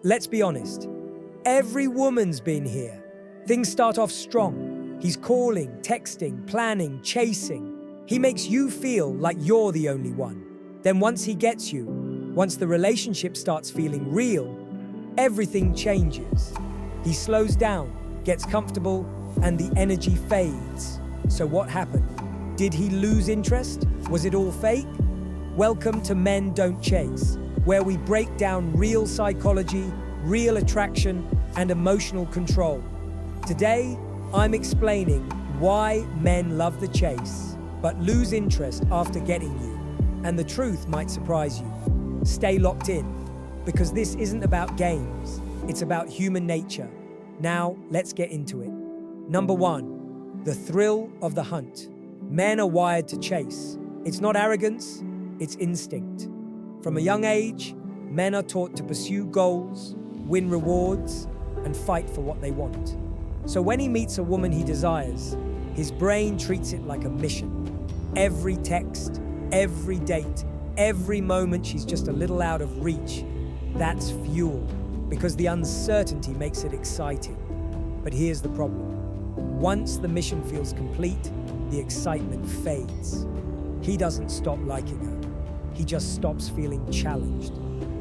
Let's be honest. Every woman's been here. Things start off strong. He's calling, texting, planning, chasing. He makes you feel like you're the only one. Then once he gets you, once the relationship starts feeling real, everything changes. He slows down, gets comfortable, and the energy fades. So what happened? Did he lose interest? Was it all fake? Welcome to Men Don't Chase, where we break down real psychology, real attraction, and emotional control. Today, I'm explaining why men love the chase, but lose interest after getting you. And the truth might surprise you. Stay locked in, because this isn't about games, it's about human nature. Now, let's get into it. Number 1, the thrill of the hunt. Men are wired to chase. It's not arrogance, it's instinct. From a young age, men are taught to pursue goals, win rewards, and fight for what they want. So when he meets a woman he desires, his brain treats it like a mission. Every text, every date, every moment she's just a little out of reach, that's fuel, because the uncertainty makes it exciting. But here's the problem. Once the mission feels complete, the excitement fades. He doesn't stop liking her. He just stops feeling challenged.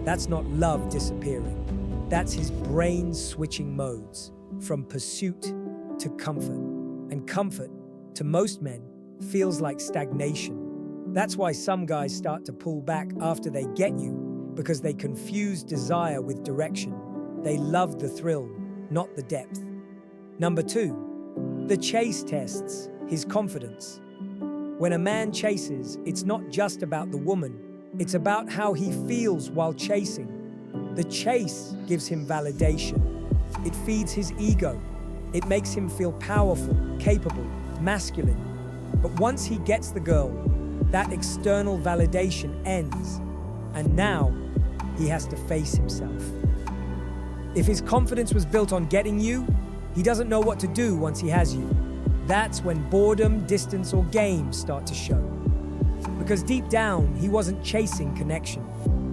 That's not love disappearing. That's his brain switching modes from pursuit to comfort. And comfort, to most men, feels like stagnation. That's why some guys start to pull back after they get you, because they confuse desire with direction. They love the thrill, not the depth. Number 2, the chase tests his confidence. When a man chases, it's not just about the woman, it's about how he feels while chasing. The chase gives him validation. It feeds his ego. It makes him feel powerful, capable, masculine. But once he gets the girl, that external validation ends, and now he has to face himself. If his confidence was built on getting you, he doesn't know what to do once he has you. That's when boredom, distance, or games start to show. Because deep down, he wasn't chasing connection.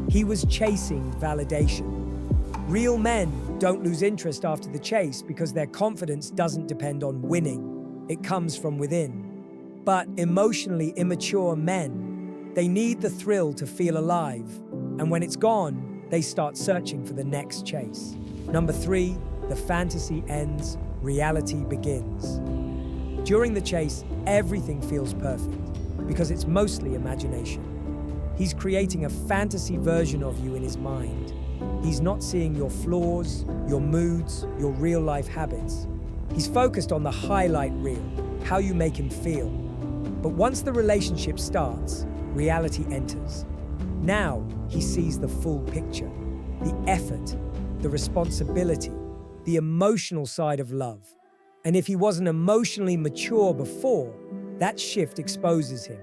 He was chasing validation. Real men don't lose interest after the chase because their confidence doesn't depend on winning. It comes from within. But emotionally immature men, they need the thrill to feel alive. And when it's gone, they start searching for the next chase. Number 3, the fantasy ends, reality begins. During the chase, everything feels perfect because it's mostly imagination. He's creating a fantasy version of you in his mind. He's not seeing your flaws, your moods, your real-life habits. He's focused on the highlight reel, how you make him feel. But once the relationship starts, reality enters. Now he sees the full picture, the effort, the responsibility, the emotional side of love. And if he wasn't emotionally mature before, that shift exposes him.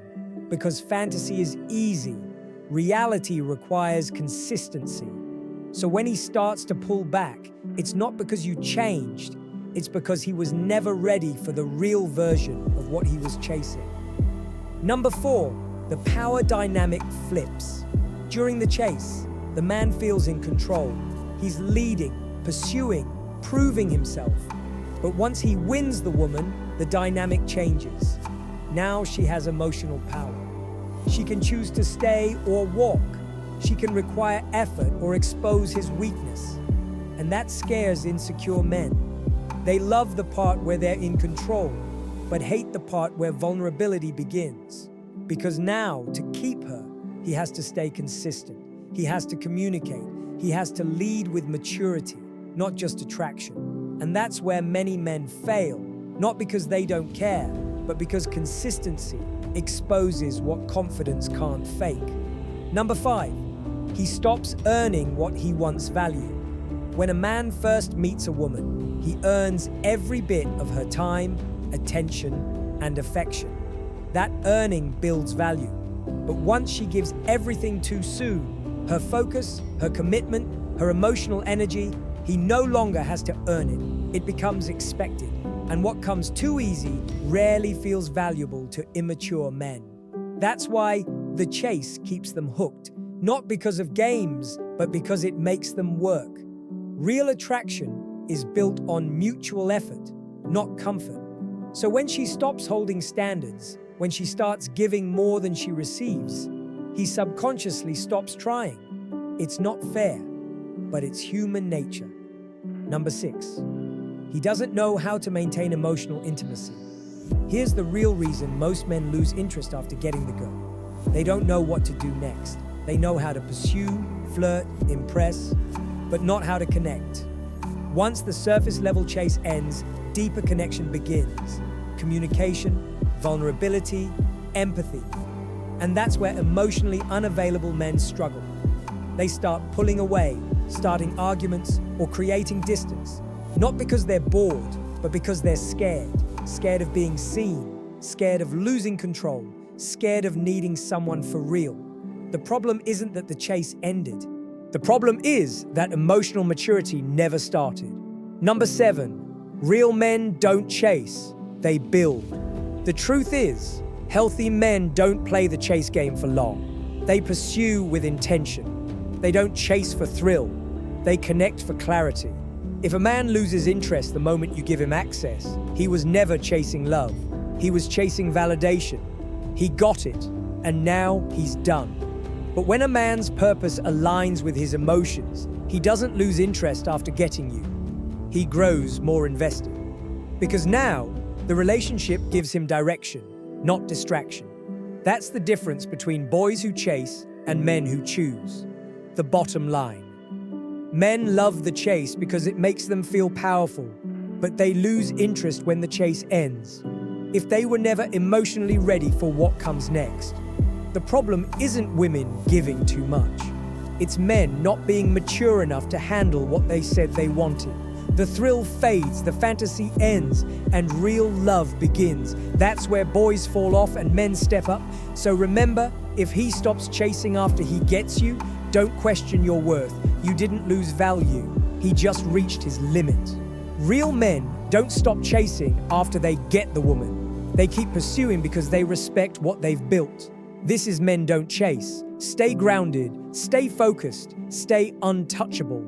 Because fantasy is easy, reality requires consistency. So when he starts to pull back, it's not because you changed, it's because he was never ready for the real version of what he was chasing. Number 4, the power dynamic flips. During the chase, the man feels in control. He's leading, pursuing, proving himself. But once he wins the woman, the dynamic changes. Now she has emotional power. She can choose to stay or walk. She can require effort or expose his weakness. And that scares insecure men. They love the part where they're in control, but hate the part where vulnerability begins. Because now, to keep her, he has to stay consistent. He has to communicate. He has to lead with maturity, not just attraction. And that's where many men fail, not because they don't care, but because consistency exposes what confidence can't fake. Number 5, he stops earning what he once valued. When a man first meets a woman, he earns every bit of her time, attention, and affection. That earning builds value. But once she gives everything too soon, her focus, her commitment, her emotional energy, he no longer has to earn it. It becomes expected. And what comes too easy rarely feels valuable to immature men. That's why the chase keeps them hooked, not because of games, but because it makes them work. Real attraction is built on mutual effort, not comfort. So when she stops holding standards, when she starts giving more than she receives, he subconsciously stops trying. It's not fair, but it's human nature. Number 6, he doesn't know how to maintain emotional intimacy. Here's the real reason most men lose interest after getting the girl. They don't know what to do next. They know how to pursue, flirt, impress, but not how to connect. Once the surface level chase ends, deeper connection begins. Communication, vulnerability, empathy. And that's where emotionally unavailable men struggle. They start pulling away, starting arguments, or creating distance. Not because they're bored, but because they're scared. Scared of being seen, scared of losing control, scared of needing someone for real. The problem isn't that the chase ended. The problem is that emotional maturity never started. Number 7, real men don't chase, they build. The truth is, healthy men don't play the chase game for long. They pursue with intention. They don't chase for thrill. They connect for clarity. If a man loses interest the moment you give him access, he was never chasing love. He was chasing validation. He got it, and now he's done. But when a man's purpose aligns with his emotions, he doesn't lose interest after getting you. He grows more invested. Because now, the relationship gives him direction, not distraction. That's the difference between boys who chase and men who choose. The bottom line. Men love the chase because it makes them feel powerful, but they lose interest when the chase ends. If they were never emotionally ready for what comes next. The problem isn't women giving too much. It's men not being mature enough to handle what they said they wanted. The thrill fades, the fantasy ends, and real love begins. That's where boys fall off and men step up. So remember, if he stops chasing after he gets you, don't question your worth. You didn't lose value. He just reached his limit. Real men don't stop chasing after they get the woman. They keep pursuing because they respect what they've built. This is Men Don't Chase. Stay grounded, stay focused, stay untouchable.